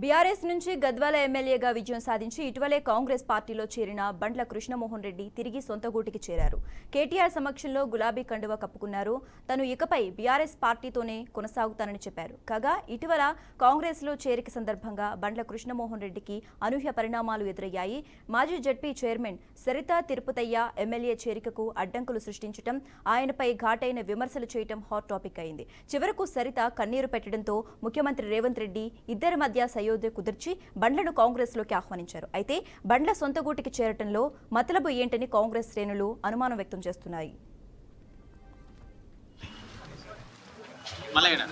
BRS నుంచి గద్వాల ఎమ్మెల్యేగా విజయం సాధించి ఇటీవలే కాంగ్రెస్ పార్టీలో చేరిన బండ్ల కృష్ణమోహన్ రెడ్డి తిరిగి సొంత గూటికి చేరారు. కేటీఆర్ సమక్షంలో గులాబీ కండువా కప్పుకున్నారు. తను ఇకపై బీఆర్ఎస్ పార్టీతోనే కొనసాగుతానని చెప్పారు. కాగా ఇటీవల కాంగ్రెస్లో చేరిక సందర్భంగా బండ్ల కృష్ణమోహన్ రెడ్డికి అనూహ్య పరిణామాలు ఎదురయ్యాయి. మాజీ ZP chairman Saritha Tirupathaiah MLA చేరికకు అడ్డంకులు సృష్టించడం, ఆయనపై ఘాటైన విమర్శలు చేయడం హాట్ టాపిక్ అయింది. చివరకు సరిత కన్నీరు పెట్టడంతో ముఖ్యమంత్రి రేవంత్ రెడ్డి ఇద్దరి మధ్య సయోధ్య కుదిర్చి బండ్లను కాంగ్రెస్లోకి ఆహ్వానించారు. అయితే బండ్ల సొంత గూటికి చేరటంలో మతలబు ఏంటని కాంగ్రెస్ శ్రేణులు అనుమానం వ్యక్తం చేస్తున్నాయి. అన్నాయను